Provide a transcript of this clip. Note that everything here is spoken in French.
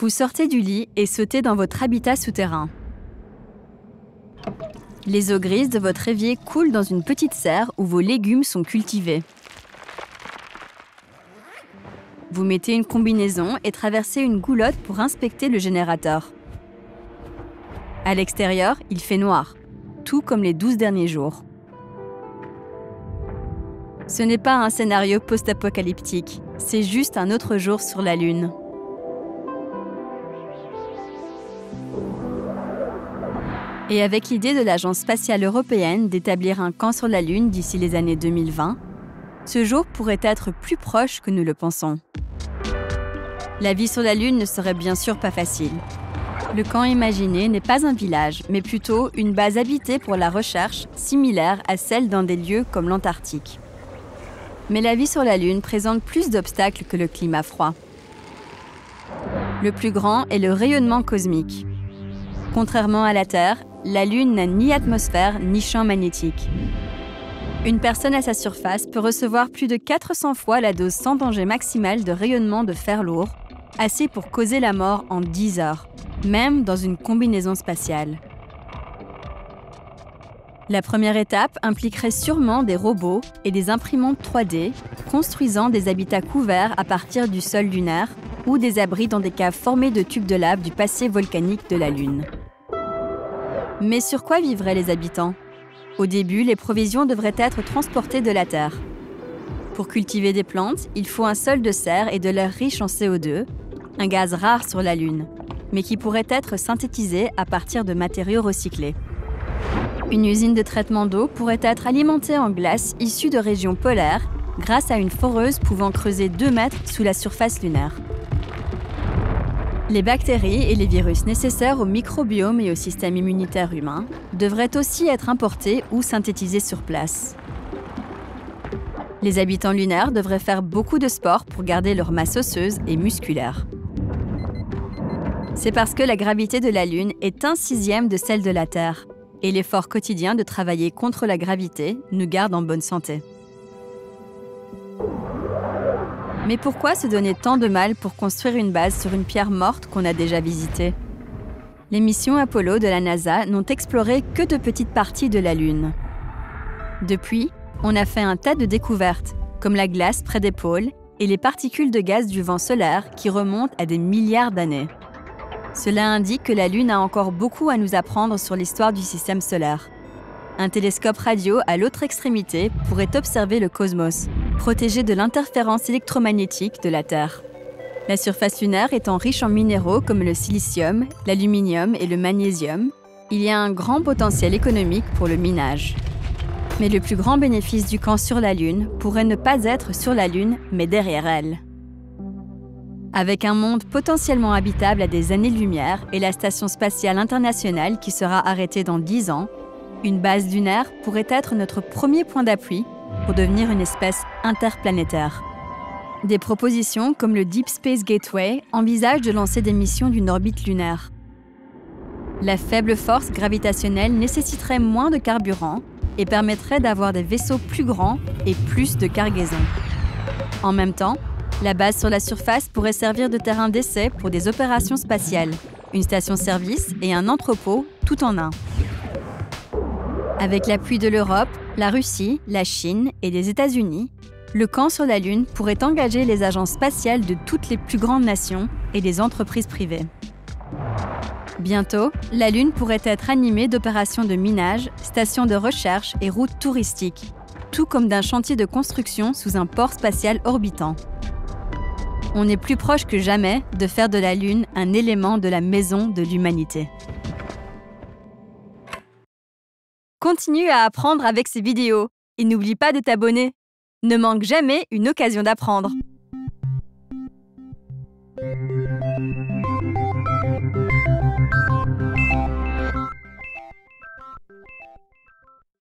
Vous sortez du lit et sautez dans votre habitat souterrain. Les eaux grises de votre évier coulent dans une petite serre où vos légumes sont cultivés. Vous mettez une combinaison et traversez une goulotte pour inspecter le générateur. À l'extérieur, il fait noir, tout comme les 12 derniers jours. Ce n'est pas un scénario post-apocalyptique, c'est juste un autre jour sur la Lune. Et avec l'idée de l'Agence spatiale européenne d'établir un camp sur la Lune d'ici les années 2020, ce jour pourrait être plus proche que nous le pensons. La vie sur la Lune ne serait bien sûr pas facile. Le camp imaginé n'est pas un village, mais plutôt une base habitée pour la recherche, similaire à celle dans des lieux comme l'Antarctique. Mais la vie sur la Lune présente plus d'obstacles que le climat froid. Le plus grand est le rayonnement cosmique. Contrairement à la Terre, la Lune n'a ni atmosphère ni champ magnétique. Une personne à sa surface peut recevoir plus de 400 fois la dose sans danger maximale de rayonnement de fer lourd, assez pour causer la mort en 10 heures, même dans une combinaison spatiale. La première étape impliquerait sûrement des robots et des imprimantes 3D construisant des habitats couverts à partir du sol lunaire ou des abris dans des caves formées de tubes de lave du passé volcanique de la Lune. Mais sur quoi vivraient les habitants? Au début, les provisions devraient être transportées de la Terre. Pour cultiver des plantes, il faut un sol de serre et de l'air riche en CO2, un gaz rare sur la Lune, mais qui pourrait être synthétisé à partir de matériaux recyclés. Une usine de traitement d'eau pourrait être alimentée en glace issue de régions polaires grâce à une foreuse pouvant creuser 2 mètres sous la surface lunaire. Les bactéries et les virus nécessaires au microbiome et au système immunitaire humain devraient aussi être importés ou synthétisés sur place. Les habitants lunaires devraient faire beaucoup de sport pour garder leur masse osseuse et musculaire. C'est parce que la gravité de la Lune est 1/6 de celle de la Terre, et l'effort quotidien de travailler contre la gravité nous garde en bonne santé. Mais pourquoi se donner tant de mal pour construire une base sur une pierre morte qu'on a déjà visitée? Les missions Apollo de la NASA n'ont exploré que de petites parties de la Lune. Depuis, on a fait un tas de découvertes, comme la glace près des pôles et les particules de gaz du vent solaire qui remontent à des milliards d'années. Cela indique que la Lune a encore beaucoup à nous apprendre sur l'histoire du système solaire. Un télescope radio à l'autre extrémité pourrait observer le cosmos, protégé de l'interférence électromagnétique de la Terre. La surface lunaire étant riche en minéraux comme le silicium, l'aluminium et le magnésium, il y a un grand potentiel économique pour le minage. Mais le plus grand bénéfice du camp sur la Lune pourrait ne pas être sur la Lune, mais derrière elle. Avec un monde potentiellement habitable à des années-lumière et la Station spatiale internationale qui sera arrêtée dans 10 ans, une base lunaire pourrait être notre premier point d'appui pour devenir une espèce interplanétaire. Des propositions comme le Deep Space Gateway envisagent de lancer des missions d'une orbite lunaire. La faible force gravitationnelle nécessiterait moins de carburant et permettrait d'avoir des vaisseaux plus grands et plus de cargaison. En même temps, la base sur la surface pourrait servir de terrain d'essai pour des opérations spatiales, une station-service et un entrepôt tout en un. Avec l'appui de l'Europe, la Russie, la Chine et des États-Unis, le camp sur la Lune pourrait engager les agences spatiales de toutes les plus grandes nations et des entreprises privées. Bientôt, la Lune pourrait être animée d'opérations de minage, stations de recherche et routes touristiques, tout comme d'un chantier de construction sous un port spatial orbitant. On est plus proche que jamais de faire de la Lune un élément de la maison de l'humanité. Continue à apprendre avec ces vidéos et n'oublie pas de t'abonner. Ne manque jamais une occasion d'apprendre.